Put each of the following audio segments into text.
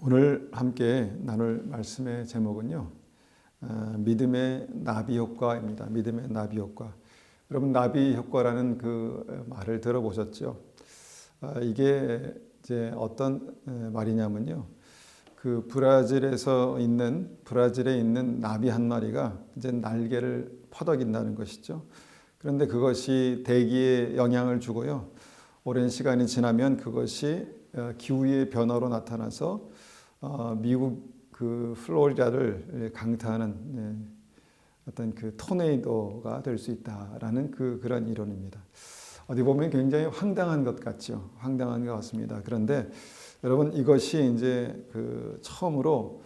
오늘 함께 나눌 말씀의 제목은요, 믿음의 나비 효과입니다. 믿음의 나비 효과. 여러분, 나비 효과라는 그 말을 들어보셨죠? 이게 이제 어떤 말이냐면요, 그 브라질에 있는 나비 한 마리가 이제 날개를 퍼덕인다는 것이죠. 그런데 그것이 대기에 영향을 주고요, 오랜 시간이 지나면 그것이 기후의 변화로 나타나서 미국 그 플로리다를 강타하는 어떤 그 토네이도가 될 수 있다라는 그런 이론입니다. 어디 보면 굉장히 황당한 것 같죠. 황당한 것 같습니다. 그런데 여러분, 이것이 이제 그 처음으로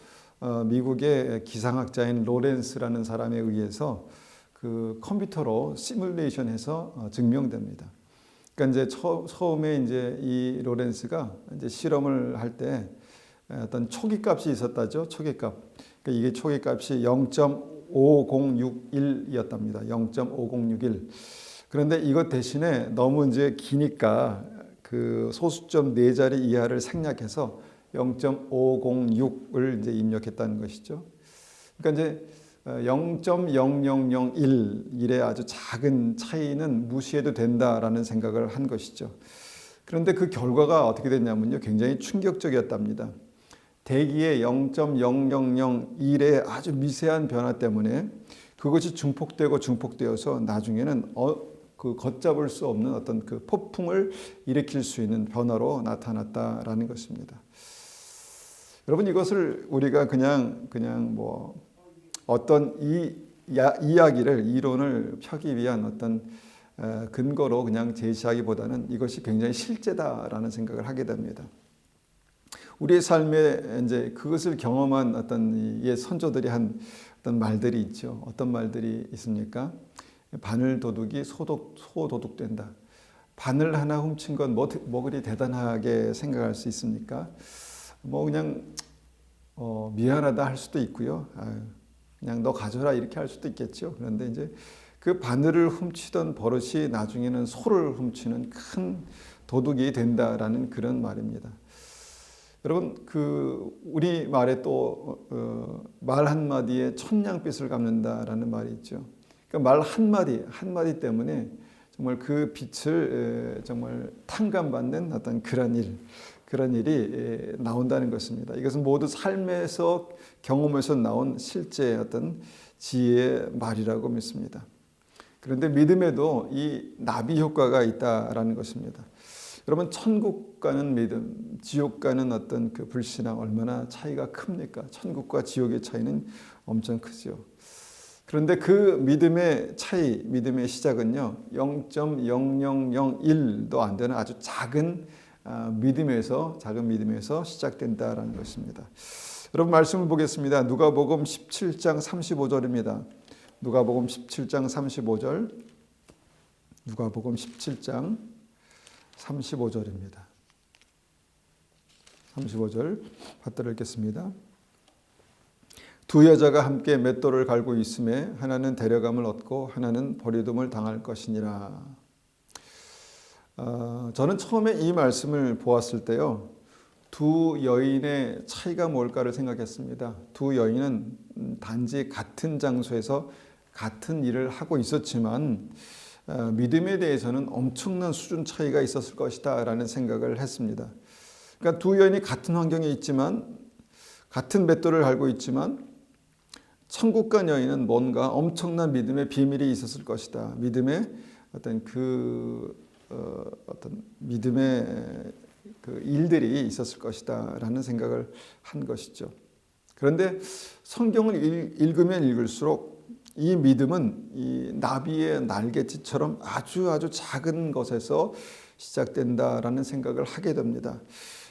미국의 기상학자인 로렌스라는 사람에 의해서 그 컴퓨터로 시뮬레이션해서 증명됩니다. 그러니까 이제 처음에 이제 이 로렌스가 이제 실험을 할 때 어떤 초기값이 있었다죠. 초기값. 그러니까 이게 초기값이 0.5061이었답니다. 0.5061. 그런데 이것 대신에 너무 이제 기니까 그 소수점 4자리 이하를 생략해서 0.506을 이제 입력했다는 것이죠. 그러니까 이제 0.0001의 아주 작은 차이는 무시해도 된다라는 생각을 한 것이죠. 그런데 그 결과가 어떻게 됐냐면요, 굉장히 충격적이었답니다. 대기의 0.0001의 아주 미세한 변화 때문에 그것이 중폭되어서 나중에는 그 걷잡을 수 없는 어떤 그 폭풍을 일으킬 수 있는 변화로 나타났다라는 것입니다. 여러분, 이것을 우리가 그냥 뭐 어떤 이론을 펴기 위한 어떤 근거로 그냥 제시하기보다는 이것이 굉장히 실제다라는 생각을 하게 됩니다. 우리의 삶에 이제 그것을 경험한 어떤 옛 선조들이 한 어떤 말들이 있죠. 어떤 말들이 있습니까? 바늘 도둑이 소도둑 된다. 바늘 하나 훔친 건 뭐 그리 대단하게 생각할 수 있습니까? 뭐 그냥 미안하다 할 수도 있고요. 그냥 너 가져라 이렇게 할 수도 있겠죠. 그런데 이제 그 바늘을 훔치던 버릇이 나중에는 소를 훔치는 큰 도둑이 된다라는 그런 말입니다. 여러분, 그 우리 말에 또 말 한마디에 천냥빚을 갚는다라는 말이 있죠. 그러니까 말 한마디 때문에 정말 그 빚을 정말 탕감받는 어떤 그런 일이 나온다는 것입니다. 이것은 모두 삶에서 경험에서 나온 실제 어떤 지혜의 말이라고 믿습니다. 그런데 믿음에도 이 나비 효과가 있다라는 것입니다. 여러분, 천국 가는 믿음, 지옥 가는 어떤 그 불신앙 얼마나 차이가 큽니까? 천국과 지옥의 차이는 엄청 크죠. 그런데 그 믿음의 차이, 믿음의 시작은요, 0.0001도 안 되는 아주 작은 믿음에서 시작된다라는 것입니다. 여러분, 말씀을 보겠습니다. 누가복음 17장 35절입니다. 누가복음 17장 35절. 누가복음 17장 35절입니다. 35절 받들어 읽겠습니다. 두 여자가 함께 맷돌을 갈고 있음에 하나는 데려감을 얻고 하나는 버리둠을 당할 것이니라. 저는 처음에 이 말씀을 보았을 때요, 두 여인의 차이가 뭘까를 생각했습니다. 두 여인은 단지 같은 장소에서 같은 일을 하고 있었지만 믿음에 대해서는 엄청난 수준 차이가 있었을 것이다 라는 생각을 했습니다. 그러니까 두 여인이 같은 환경에 있지만, 같은 맷돌을 갈고 있지만, 천국 간 여인은 뭔가 엄청난 믿음의 비밀이 있었을 것이다. 믿음의 어떤 어떤 믿음의 그 일들이 있었을 것이다 라는 생각을 한 것이죠. 그런데 성경을 읽으면 읽을수록 이 믿음은 이 나비의 날갯짓처럼 아주 작은 것에서 시작된다라는 생각을 하게 됩니다.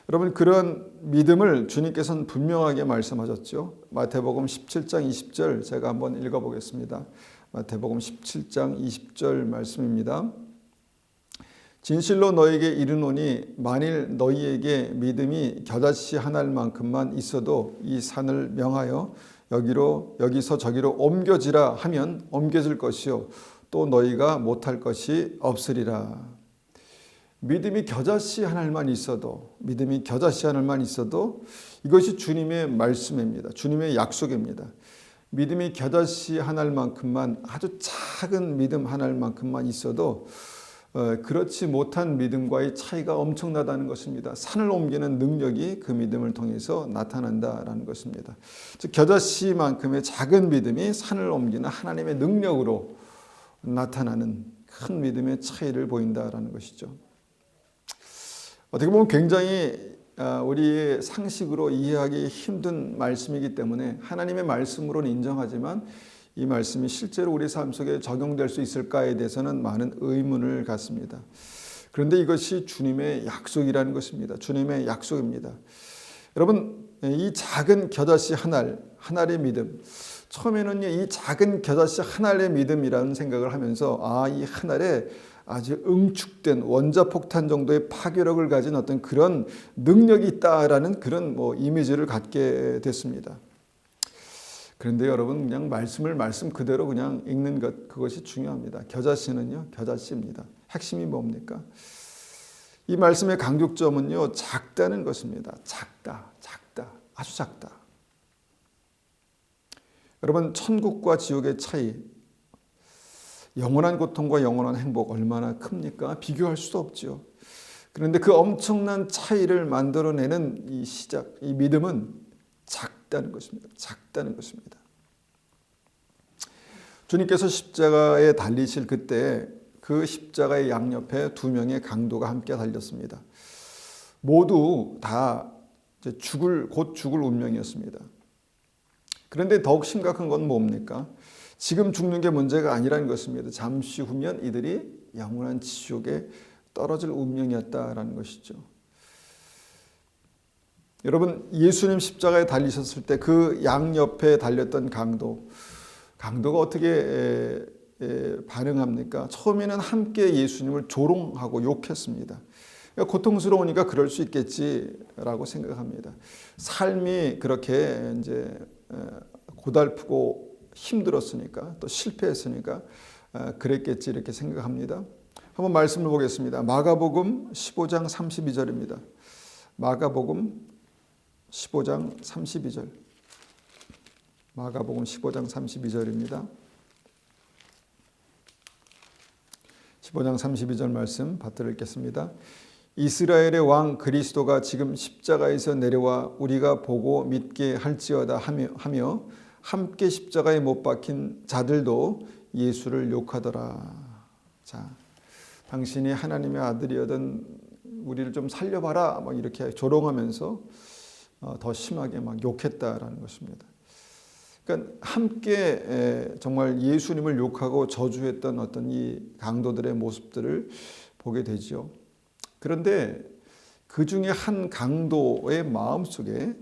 여러분, 그런 믿음을 주님께서는 분명하게 말씀하셨죠. 마태복음 17장 20절 제가 한번 읽어보겠습니다. 마태복음 17장 20절 말씀입니다. 진실로 너에게 이르노니 만일 너희에게 믿음이 겨자씨 한 알만큼만 있어도 이 산을 명하여 여기서 저기로 옮겨지라 하면 옮겨질 것이요 또 너희가 못할 것이 없으리라. 믿음이 겨자씨 하나만 있어도, 믿음이 겨자씨 하나만 있어도 이것이 주님의 말씀입니다. 주님의 약속입니다. 믿음이 겨자씨 하나만큼만, 아주 작은 믿음 하나만큼만 있어도 그렇지 못한 믿음과의 차이가 엄청나다는 것입니다. 산을 옮기는 능력이 그 믿음을 통해서 나타난다라는 것입니다. 즉 겨자씨만큼의 작은 믿음이 산을 옮기는 하나님의 능력으로 나타나는 큰 믿음의 차이를 보인다라는 것이죠. 어떻게 보면 굉장히 우리의 상식으로 이해하기 힘든 말씀이기 때문에 하나님의 말씀으로는 인정하지만 이 말씀이 실제로 우리 삶 속에 적용될 수 있을까에 대해서는 많은 의문을 갖습니다. 그런데 이것이 주님의 약속이라는 것입니다. 주님의 약속입니다. 여러분, 이 작은 겨자씨 하나의 믿음, 처음에는요, 이 작은 겨자씨 하나의 믿음이라는 생각을 하면서 이 하나에 아주 응축된 원자폭탄 정도의 파괴력을 가진 어떤 그런 능력이 있다라는 그런 이미지를 갖게 됐습니다. 그런데 여러분, 그냥 말씀 그대로 그냥 읽는 것, 그것이 중요합니다. 겨자씨는요, 겨자씨입니다. 핵심이 뭡니까? 이 말씀의 강조점은요, 작다는 것입니다. 작다, 아주 작다. 여러분, 천국과 지옥의 차이, 영원한 고통과 영원한 행복 얼마나 큽니까? 비교할 수도 없죠. 그런데 그 엄청난 차이를 만들어내는 이 시작, 이 믿음은 작다는 것입니다. 작다는 것입니다. 주님께서 십자가에 달리실 그때 그 십자가의 양옆에 두 명의 강도가 함께 달렸습니다. 모두 다 곧 죽을 운명이었습니다. 그런데 더욱 심각한 건 뭡니까? 지금 죽는 게 문제가 아니라는 것입니다. 잠시 후면 이들이 영원한 지옥에 떨어질 운명이었다라는 것이죠. 여러분, 예수님 십자가에 달리셨을 때 그 양옆에 달렸던 강도가 어떻게 반응합니까? 처음에는 함께 예수님을 조롱하고 욕했습니다. 고통스러우니까 그럴 수 있겠지라고 생각합니다. 삶이 그렇게 이제 고달프고 힘들었으니까, 또 실패했으니까 그랬겠지 이렇게 생각합니다. 한번 말씀을 보겠습니다. 마가복음 15장 32절입니다. 마가복음 15장 32절. 마가복음 15장 32절입니다. 15장 32절 말씀 받들어 읽겠습니다. 이스라엘의 왕 그리스도가 지금 십자가에서 내려와 우리가 보고 믿게 할지어다 하며 함께 십자가에 못 박힌 자들도 예수를 욕하더라. 자, 당신이 하나님의 아들이거든 우리를 좀 살려봐라 막 이렇게 조롱하면서 더 심하게 막 욕했다라는 것입니다. 그러니까 함께 정말 예수님을 욕하고 저주했던 어떤 이 강도들의 모습들을 보게 되죠. 그런데 그 중에 한 강도의 마음속에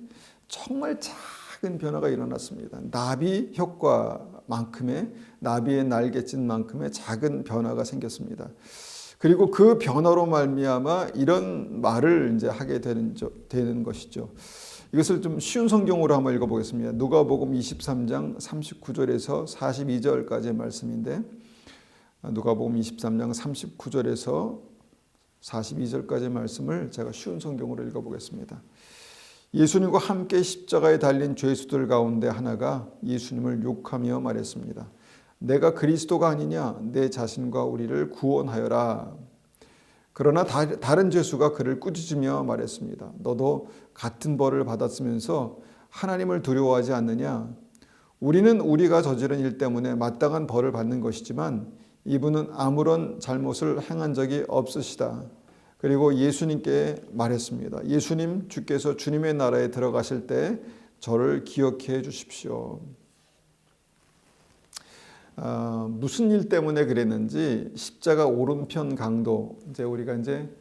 정말 작은 변화가 일어났습니다. 나비 효과만큼의, 나비의 날갯짓만큼의 작은 변화가 생겼습니다. 그리고 그 변화로 말미암아 이런 말을 이제 하게 되는 것이죠. 이것을 좀 쉬운 성경으로 한번 읽어보겠습니다. 누가복음 23장 39절에서 42절까지의 말씀인데, 누가복음 23장 39절에서 42절까지의 말씀을 제가 쉬운 성경으로 읽어보겠습니다. 예수님과 함께 십자가에 달린 죄수들 가운데 하나가 예수님을 욕하며 말했습니다. 내가 그리스도가 아니냐? 내 자신과 우리를 구원하여라. 그러나 다른 죄수가 그를 꾸짖으며 말했습니다. 너도 같은 벌을 받았으면서 하나님을 두려워하지 않느냐? 우리는 우리가 저지른 일 때문에 마땅한 벌을 받는 것이지만 이분은 아무런 잘못을 행한 적이 없으시다. 그리고 예수님께 말했습니다. 예수님, 주께서 주님의 나라에 들어가실 때 저를 기억해 주십시오. 무슨 일 때문에 그랬는지 십자가 오른편 강도, 이제 우리가 이제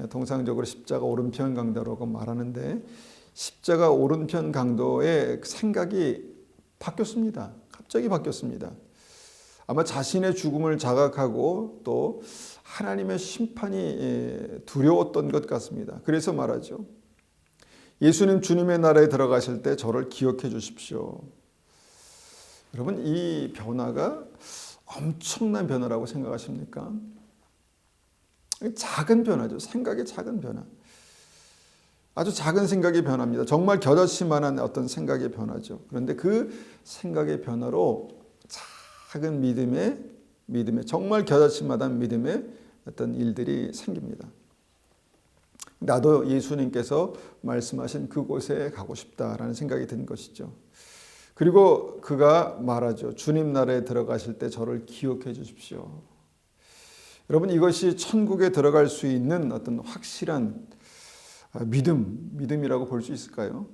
통상적으로 십자가 오른편 강도라고 말하는데 십자가 오른편 강도의 생각이 바뀌었습니다. 갑자기 바뀌었습니다. 아마 자신의 죽음을 자각하고 또 하나님의 심판이 두려웠던 것 같습니다. 그래서 말하죠. 예수님 주님의 나라에 들어가실 때 저를 기억해 주십시오. 여러분, 이 변화가 엄청난 변화라고 생각하십니까? 작은 변화죠. 생각의 작은 변화. 아주 작은 생각의 변화입니다. 정말 겨자씨만한 어떤 생각의 변화죠. 그런데 그 생각의 변화로 작은 믿음의 정말 겨자씨만한 믿음의 어떤 일들이 생깁니다. 나도 예수님께서 말씀하신 그곳에 가고 싶다라는 생각이 든 것이죠. 그리고 그가 말하죠. 주님 나라에 들어가실 때 저를 기억해 주십시오. 여러분, 이것이 천국에 들어갈 수 있는 어떤 확실한 믿음이라고 볼 수 있을까요?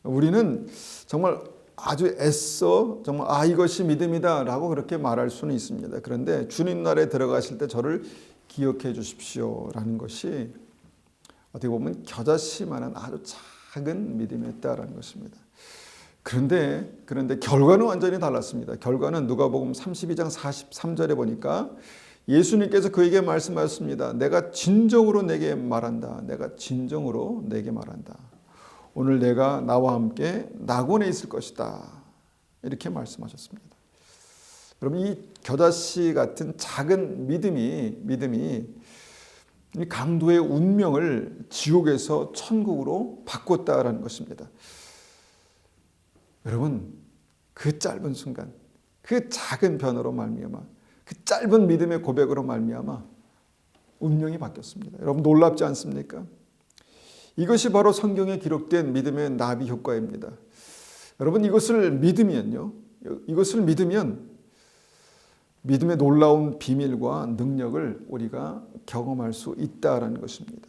우리는 정말 아주 애써 정말 이것이 믿음이다라고 그렇게 말할 수는 있습니다. 그런데 주님 나라에 들어가실 때 저를 기억해 주십시오라는 것이 어떻게 보면 겨자씨만한 아주 작은 믿음이었다라는 것입니다. 그런데 결과는 완전히 달랐습니다. 결과는 누가복음 32장 43절에 보니까 예수님께서 그에게 말씀하셨습니다. 내가 진정으로 내게 말한다. 내가 진정으로 내게 말한다. 오늘 내가 나와 함께 낙원에 있을 것이다. 이렇게 말씀하셨습니다. 여러분, 이 겨자씨 같은 작은 믿음이 이 강도의 운명을 지옥에서 천국으로 바꿨다라는 것입니다. 여러분, 그 짧은 순간, 그 작은 변화로 말미암아, 그 짧은 믿음의 고백으로 말미암아 운명이 바뀌었습니다. 여러분, 놀랍지 않습니까? 이것이 바로 성경에 기록된 믿음의 나비 효과입니다. 여러분, 이것을 믿으면 믿음의 놀라운 비밀과 능력을 우리가 경험할 수 있다라는 것입니다.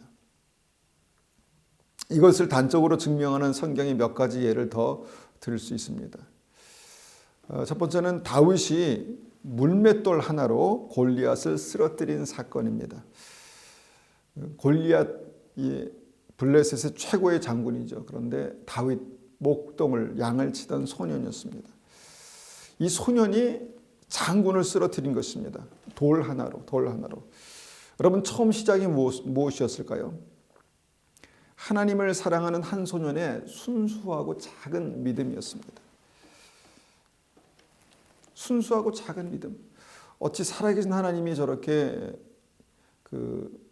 이것을 단적으로 증명하는 성경의 몇 가지 예를 더 들을 수 있습니다. 첫 번째는 다윗이 물맷돌 하나로 골리앗을 쓰러뜨린 사건입니다. 골리앗이 블레셋의 최고의 장군이죠. 그런데 다윗 목동을 양을 치던 소년이었습니다. 이 소년이 장군을 쓰러뜨린 것입니다. 돌 하나로. 여러분, 처음 시작이 무엇이었을까요? 하나님을 사랑하는 한 소년의 순수하고 작은 믿음이었습니다. 순수하고 작은 믿음. 어찌 살아계신 하나님이 저렇게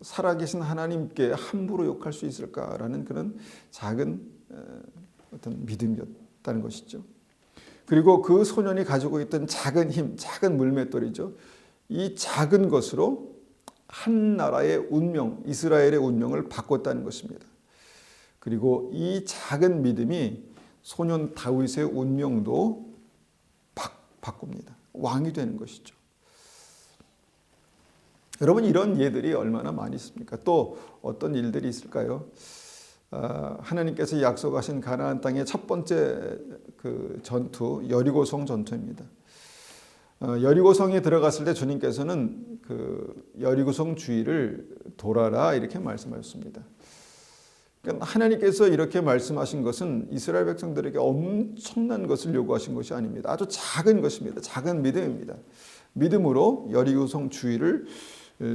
살아계신 하나님께 함부로 욕할 수 있을까라는 그런 작은 어떤 믿음이었다는 것이죠. 그리고 그 소년이 가지고 있던 작은 힘, 작은 물맷돌이죠. 이 작은 것으로 한 나라의 운명, 이스라엘의 운명을 바꿨다는 것입니다. 그리고 이 작은 믿음이 소년 다윗의 운명도 바꿉니다. 왕이 되는 것이죠. 여러분, 이런 예들이 얼마나 많이 있습니까? 또 어떤 일들이 있을까요? 하나님께서 약속하신 가나안 땅의 첫 번째 그 전투, 여리고성 전투입니다. 여리고성에 들어갔을 때 주님께서는 그 여리고성 주위를 돌아라 이렇게 말씀하셨습니다. 그러니까 하나님께서 이렇게 말씀하신 것은 이스라엘 백성들에게 엄청난 것을 요구하신 것이 아닙니다. 아주 작은 것입니다. 작은 믿음입니다. 믿음으로 여리고성 주위를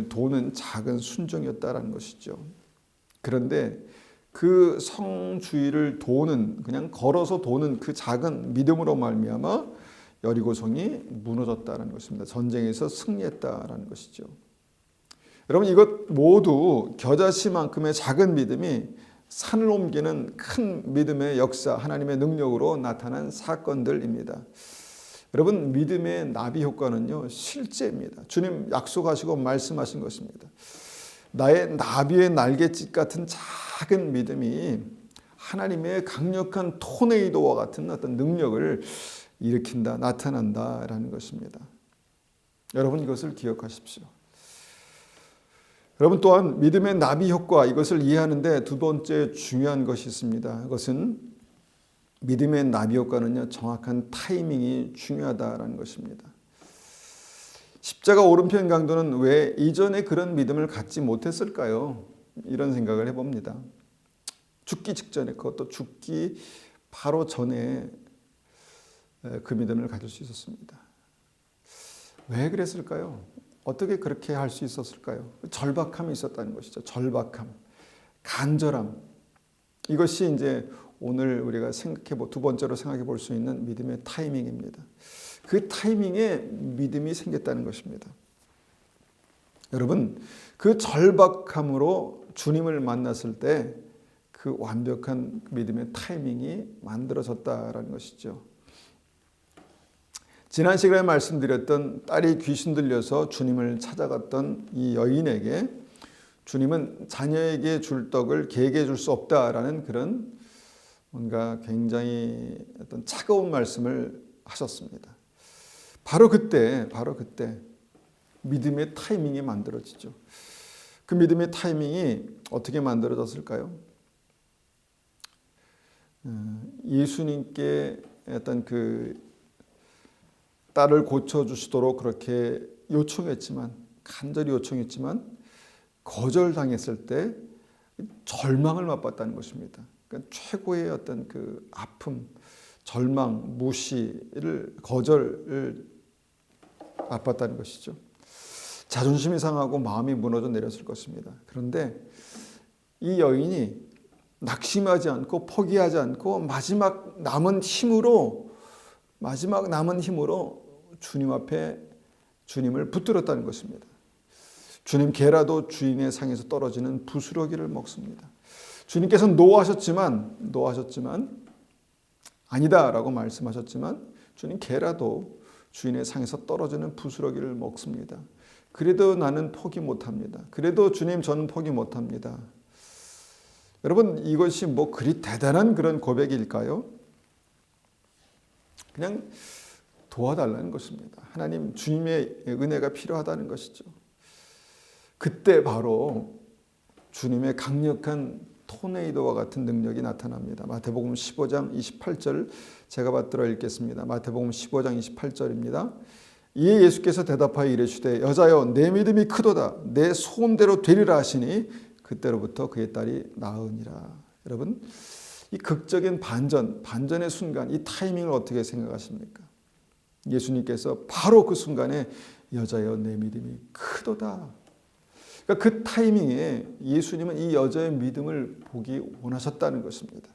도는 작은 순종이었다라는 것이죠. 그런데 그 성 주위를 그냥 걸어서 도는 그 작은 믿음으로 말미암아 여리고성이 무너졌다는 것입니다. 전쟁에서 승리했다라는 것이죠. 여러분, 이것 모두 겨자씨만큼의 작은 믿음이 산을 옮기는 큰 믿음의 역사, 하나님의 능력으로 나타난 사건들입니다. 여러분, 믿음의 나비 효과는요, 실제입니다. 주님 약속하시고 말씀하신 것입니다. 나의 나비의 날갯짓 같은 작은 믿음이 하나님의 강력한 토네이도와 같은 어떤 능력을 일으킨다, 나타난다라는 것입니다. 여러분, 이것을 기억하십시오. 여러분, 또한 믿음의 나비 효과, 이것을 이해하는데 두 번째 중요한 것이 있습니다. 그것은 믿음의 나비 효과는요, 정확한 타이밍이 중요하다라는 것입니다. 십자가 오른편 강도는 왜 이전에 그런 믿음을 갖지 못했을까요? 이런 생각을 해봅니다. 죽기 직전에, 그것도 죽기 바로 전에 그 믿음을 가질 수 있었습니다. 왜 그랬을까요? 어떻게 그렇게 할 수 있었을까요? 절박함이 있었다는 것이죠. 절박함, 간절함. 이것이 이제 오늘 우리가 두 번째로 생각해 볼 수 있는 믿음의 타이밍입니다. 그 타이밍에 믿음이 생겼다는 것입니다. 여러분, 그 절박함으로 주님을 만났을 때 그 완벽한 믿음의 타이밍이 만들어졌다라는 것이죠. 지난 시간에 말씀드렸던 딸이 귀신 들려서 주님을 찾아갔던 이 여인에게 주님은 자녀에게 줄 떡을 개에게 줄 수 없다라는 그런 뭔가 굉장히 어떤 차가운 말씀을 하셨습니다. 바로 그때 믿음의 타이밍이 만들어지죠. 그 믿음의 타이밍이 어떻게 만들어졌을까요? 예수님께 어떤 그 딸을 고쳐주시도록 그렇게 요청했지만, 간절히 요청했지만 거절당했을 때 절망을 맛봤다는 것입니다. 그러니까 최고의 어떤 그 아픔, 절망, 무시를, 거절을 맛봤다는 것이죠. 자존심이 상하고 마음이 무너져 내렸을 것입니다. 그런데 이 여인이 낙심하지 않고 포기하지 않고 마지막 남은 힘으로 주님 앞에 주님을 붙들었다는 것입니다. 주님, 개라도 주인의 상에서 떨어지는 부스러기를 먹습니다. 주님께서는 노하셨지만 아니다라고 말씀하셨지만 주님, 개라도 주인의 상에서 떨어지는 부스러기를 먹습니다. 그래도 나는 포기 못합니다. 그래도 주님, 저는 포기 못합니다. 여러분, 이것이 뭐 그리 대단한 그런 고백일까요? 그냥 도와달라는 것입니다. 하나님, 주님의 은혜가 필요하다는 것이죠. 그때 바로 주님의 강력한 토네이도와 같은 능력이 나타납니다. 마태복음 15장 28절 제가 받들어 읽겠습니다. 마태복음 15장 28절입니다. 이에 예수께서 대답하여 이르시되 여자여 내 믿음이 크도다 내 소원대로 되리라 하시니 그때로부터 그의 딸이 나으니라. 여러분, 이 극적인 반전의 순간, 이 타이밍을 어떻게 생각하십니까? 예수님께서 바로 그 순간에 여자여 내 믿음이 크도다. 그러니까 그 타이밍에 예수님은 이 여자의 믿음을 보기 원하셨다는 것입니다.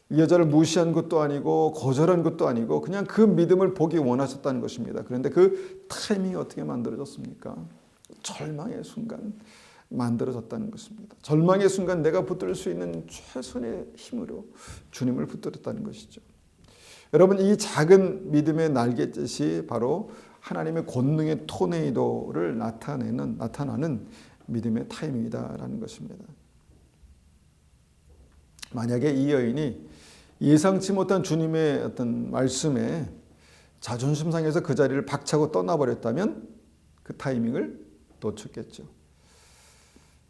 이 여자를 무시한 것도 아니고 거절한 것도 아니고 그냥 그 믿음을 보기 원하셨다는 것입니다. 그런데 그 타이밍이 어떻게 만들어졌습니까? 절망의 순간 만들어졌다는 것입니다. 절망의 순간 내가 붙들 수 있는 최선의 힘으로 주님을 붙들었다는 것이죠. 여러분, 이 작은 믿음의 날갯짓이 바로 하나님의 권능의 토네이도를 나타나는 믿음의 타이밍이다라는 것입니다. 만약에 이 여인이 예상치 못한 주님의 어떤 말씀에 자존심 상해서 그 자리를 박차고 떠나버렸다면 그 타이밍을 놓쳤겠죠.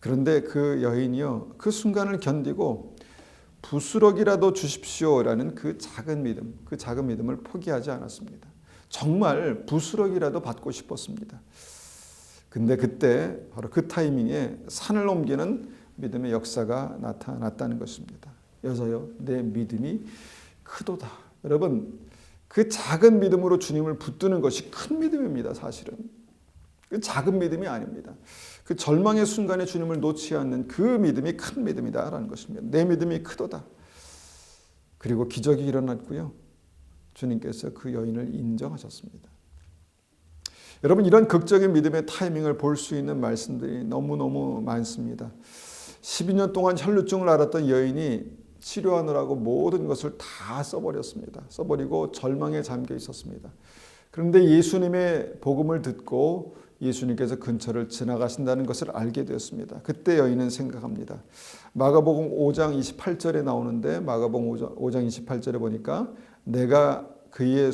그런데 그 여인이요, 그 순간을 견디고 부스럭이라도 주십시오라는 그 작은 믿음을 포기하지 않았습니다. 정말 부스럭이라도 받고 싶었습니다. 근데 그때 바로 그 타이밍에 산을 옮기는 믿음의 역사가 나타났다는 것입니다. 여자여 내 믿음이 크도다. 여러분, 그 작은 믿음으로 주님을 붙드는 것이 큰 믿음입니다. 사실은 그 작은 믿음이 아닙니다. 그 절망의 순간에 주님을 놓지 않는 그 믿음이 큰 믿음이다라는 것입니다. 내 믿음이 크도다. 그리고 기적이 일어났고요. 주님께서 그 여인을 인정하셨습니다. 여러분, 이런 극적인 믿음의 타이밍을 볼 수 있는 말씀들이 너무너무 많습니다. 12년 동안 혈루증을 앓았던 여인이 치료하느라고 모든 것을 다 써버렸습니다. 써버리고 절망에 잠겨 있었습니다. 그런데 예수님의 복음을 듣고 예수님께서 근처를 지나가신다는 것을 알게 되었습니다. 그때 여인은 생각합니다. 마가복음 5장 28절에 나오는데 마가복음 5장 28절에 보니까 내가 그의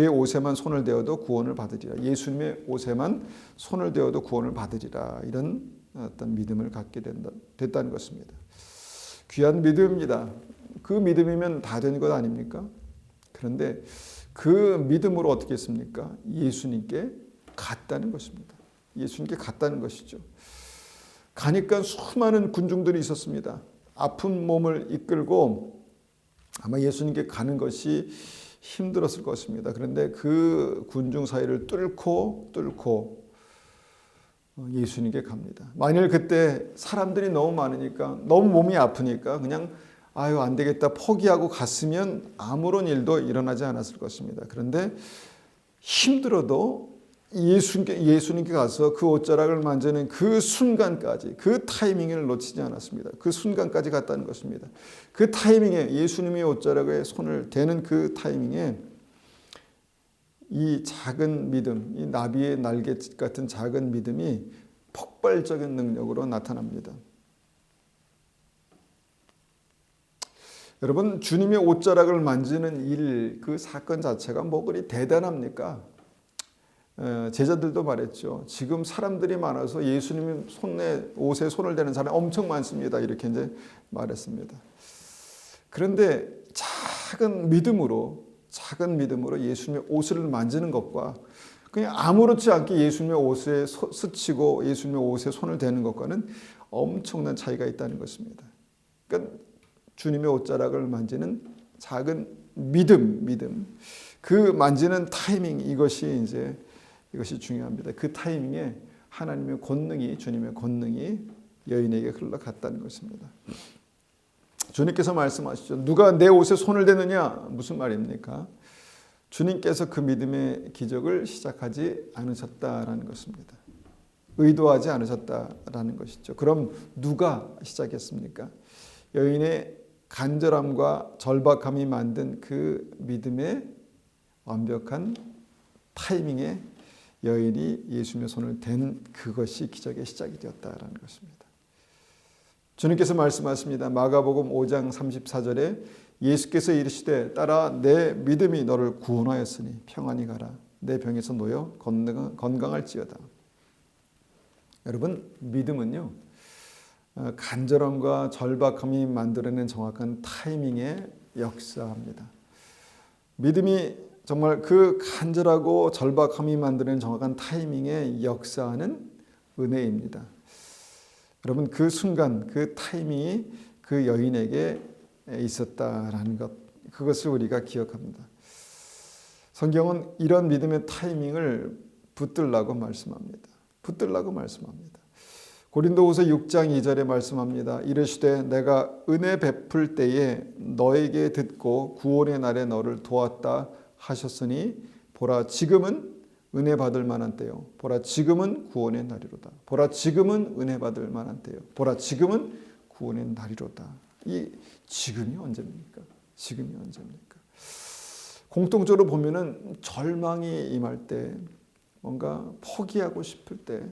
옷에만 손을 대어도 구원을 받으리라. 예수님의 옷에만 손을 대어도 구원을 받으리라. 이런 어떤 믿음을 갖게 됐다는 것입니다. 귀한 믿음입니다. 그 믿음이면 다 된 것 아닙니까? 그런데 그 믿음으로 어떻게 했습니까? 예수님께 갔다는 것입니다. 예수님께 갔다는 것이죠. 가니까 수많은 군중들이 있었습니다. 아픈 몸을 이끌고 아마 예수님께 가는 것이 힘들었을 것입니다. 그런데 그 군중 사이를 뚫고 예수님께 갑니다. 만일 그때 사람들이 너무 많으니까, 너무 몸이 아프니까 그냥 안 되겠다 포기하고 갔으면 아무런 일도 일어나지 않았을 것입니다. 그런데 힘들어도 예수님께 가서 그 옷자락을 만지는 그 순간까지, 그 타이밍을 놓치지 않았습니다. 그 순간까지 갔다는 것입니다. 그 타이밍에, 예수님의 옷자락에 손을 대는 그 타이밍에 이 작은 믿음, 이 나비의 날개 같은 작은 믿음이 폭발적인 능력으로 나타납니다. 여러분, 주님의 옷자락을 만지는 일, 그 사건 자체가 뭐 그리 대단합니까? 제자들도 말했죠. 지금 사람들이 많아서 예수님 옷에 손을 대는 사람이 엄청 많습니다. 이렇게 이제 말했습니다. 그런데 작은 믿음으로 예수님의 옷을 만지는 것과 그냥 아무렇지 않게 예수님의 옷에 스치고 예수님의 옷에 손을 대는 것과는 엄청난 차이가 있다는 것입니다. 그러니까 주님의 옷자락을 만지는 작은 믿음, 그 만지는 타이밍, 이것이 중요합니다. 그 타이밍에 하나님의 권능이, 주님의 권능이 여인에게 흘러갔다는 것입니다. 주님께서 말씀하시죠. 누가 내 옷에 손을 대느냐? 무슨 말입니까? 주님께서 그 믿음의 기적을 시작하지 않으셨다라는 것입니다. 의도하지 않으셨다라는 것이죠. 그럼 누가 시작했습니까? 여인의 간절함과 절박함이 만든 그 믿음의 완벽한 타이밍에 여인이 예수님의 손을 댄 그것이 기적의 시작이 되었다라는 것입니다. 주님께서 말씀하십니다. 마가복음 5장 34절에 예수께서 이르시되 따라 내 믿음이 너를 구원하였으니 평안히 가라. 내 병에서 놓여 건강할지어다. 여러분, 믿음은요, 간절함과 절박함이 만들어낸 정확한 타이밍에 역사합니다. 믿음이 정말 그 간절하고 절박함이 만드는 정확한 타이밍에 역사하는 은혜입니다. 여러분, 그 순간, 그 타이밍이 그 여인에게 있었다라는 것, 그것을 우리가 기억합니다. 성경은 이런 믿음의 타이밍을 붙들라고 말씀합니다. 고린도후서 6장 2절에 말씀합니다. 이르시되 내가 은혜 베풀 때에 너에게 듣고 구원의 날에 너를 도왔다 하셨으니 보라 지금은 은혜 받을 만한 때요. 보라 지금은 구원의 날이로다. 보라 지금은 은혜 받을 만한 때요. 보라 지금은 구원의 날이로다. 이 지금이 언제입니까? 공통적으로 보면은 절망이 임할 때, 뭔가 포기하고 싶을 때,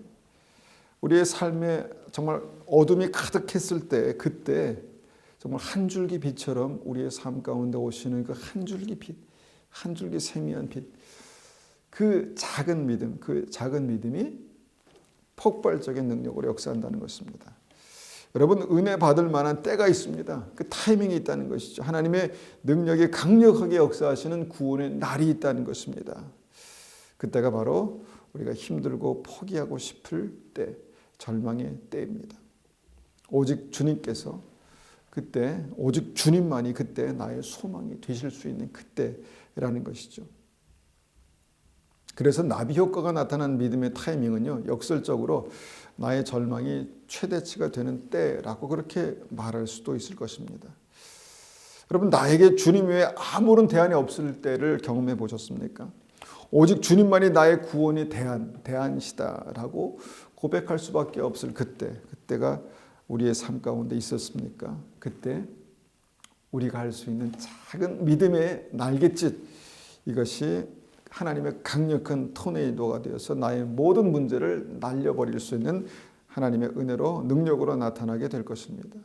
우리의 삶에 정말 어둠이 가득했을 때, 그때 정말 한 줄기 빛처럼 우리의 삶 가운데 오시는 그 한 줄기 빛, 한 줄기 세미한 빛, 그 작은 믿음이 폭발적인 능력으로 역사한다는 것입니다. 여러분, 은혜 받을 만한 때가 있습니다. 그 타이밍이 있다는 것이죠. 하나님의 능력이 강력하게 역사하시는 구원의 날이 있다는 것입니다. 그때가 바로 우리가 힘들고 포기하고 싶을 때, 절망의 때입니다. 오직 주님께서 그때, 오직 주님만이 그때 나의 소망이 되실 수 있는 그때라는 것이죠. 그래서 나비 효과가 나타난 믿음의 타이밍은요, 역설적으로 나의 절망이 최대치가 되는 때라고 그렇게 말할 수도 있을 것입니다. 여러분, 나에게 주님 외에 아무런 대안이 없을 때를 경험해 보셨습니까? 오직 주님만이 나의 구원의 대안이시다라고 고백할 수밖에 없을 그때가 우리의 삶 가운데 있었습니까? 그때 우리가 할 수 있는 작은 믿음의 날갯짓, 이것이 하나님의 강력한 토네이도가 되어서 나의 모든 문제를 날려버릴 수 있는 하나님의 은혜로, 능력으로 나타나게 될 것입니다.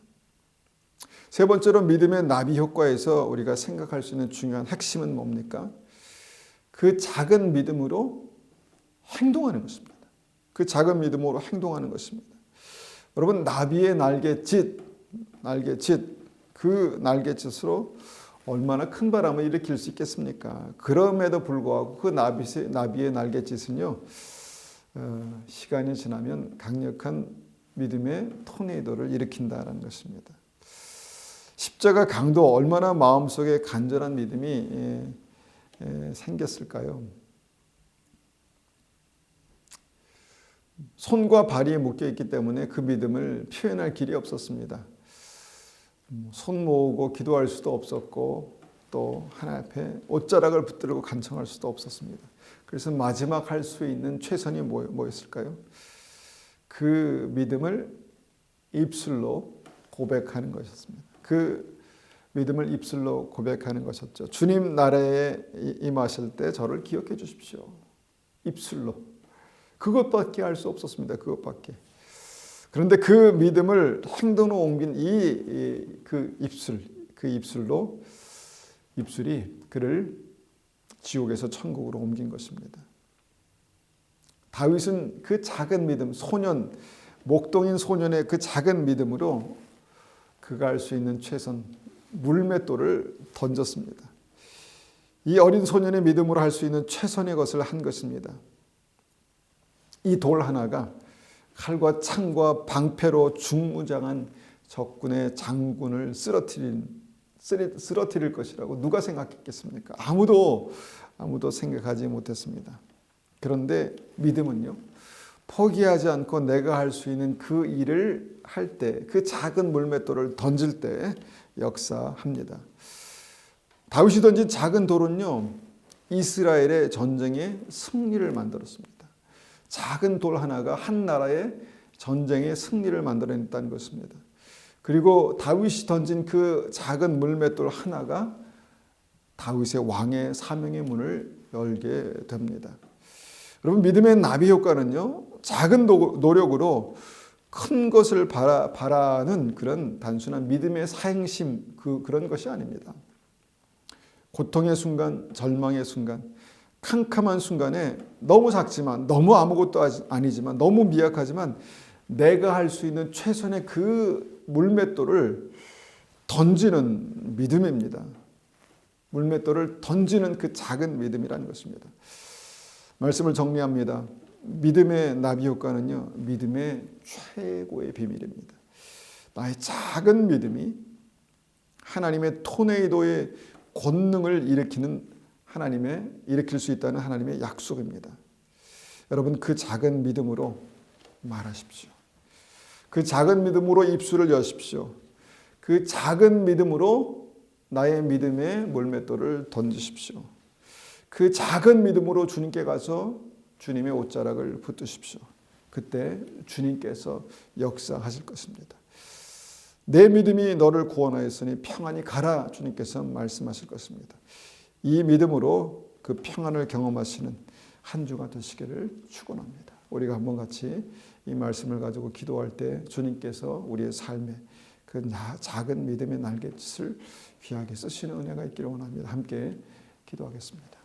세 번째로 믿음의 나비 효과에서 우리가 생각할 수 있는 중요한 핵심은 뭡니까? 그 작은 믿음으로 행동하는 것입니다. 그 작은 믿음으로 행동하는 것입니다. 여러분, 나비의 날갯짓, 그 날갯짓으로 얼마나 큰 바람을 일으킬 수 있겠습니까? 그럼에도 불구하고 그 나비의 날갯짓은요, 시간이 지나면 강력한 믿음의 토네이도를 일으킨다는 것입니다. 십자가 강도, 얼마나 마음속에 간절한 믿음이 생겼을까요? 손과 발이 묶여있기 때문에 그 믿음을 표현할 길이 없었습니다. 손 모으고 기도할 수도 없었고, 또 하나님 앞에 옷자락을 붙들고 간청할 수도 없었습니다. 그래서 마지막 할 수 있는 최선이 뭐였을까요? 그 믿음을 입술로 고백하는 것이었습니다. 그 믿음을 입술로 고백하는 것이었죠. 주님 나라에 임하실 때 저를 기억해 주십시오. 입술로. 그것밖에 할 수 없었습니다. 그것밖에. 그런데 그 믿음을 행동으로 옮긴 그 입술이 그를 지옥에서 천국으로 옮긴 것입니다. 다윗은 그 작은 믿음, 목동인 소년의 그 작은 믿음으로 그가 할 수 있는 최선, 물맷돌을 던졌습니다. 이 어린 소년의 믿음으로 할 수 있는 최선의 것을 한 것입니다. 이 돌 하나가 칼과 창과 방패로 중무장한 적군의 장군을 쓰러뜨릴 것이라고 누가 생각했겠습니까? 아무도 생각하지 못했습니다. 그런데 믿음은요, 포기하지 않고 내가 할 수 있는 그 일을 할 때, 그 작은 물맷돌을 던질 때 역사합니다. 다윗이 던진 작은 돌은요, 이스라엘의 전쟁의 승리를 만들었습니다. 작은 돌 하나가 한 나라의 전쟁의 승리를 만들어냈다는 것입니다. 그리고 다윗이 던진 그 작은 물맷돌 하나가 다윗의 왕의 사명의 문을 열게 됩니다. 여러분, 믿음의 나비 효과는요, 작은 노력으로 큰 것을 바라는 그런 단순한 믿음의 사행심, 그런 것이 아닙니다. 고통의 순간, 절망의 순간, 캄캄한 순간에 너무 작지만, 너무 아무것도 아니지만, 너무 미약하지만 내가 할 수 있는 최선의 그 물맷돌을 던지는 믿음입니다. 물맷돌을 던지는 그 작은 믿음이라는 것입니다. 말씀을 정리합니다. 믿음의 나비 효과는요, 믿음의 최고의 비밀입니다. 나의 작은 믿음이 하나님의 토네이도의 권능을 일으킬 수 있다는 하나님의 약속입니다. 여러분, 그 작은 믿음으로 말하십시오. 그 작은 믿음으로 입술을 여십시오. 그 작은 믿음으로 나의 믿음의 물맷돌을 던지십시오. 그 작은 믿음으로 주님께 가서 주님의 옷자락을 붙드십시오. 그때 주님께서 역사하실 것입니다. 내 믿음이 너를 구원하였으니 평안히 가라, 주님께서 말씀하실 것입니다. 이 믿음으로 그 평안을 경험하시는 한 주가 되시기를 축원합니다. 우리가 한번 같이 이 말씀을 가지고 기도할 때 주님께서 우리의 삶에 그 작은 믿음의 날갯짓을 귀하게 쓰시는 은혜가 있기를 원합니다. 함께 기도하겠습니다.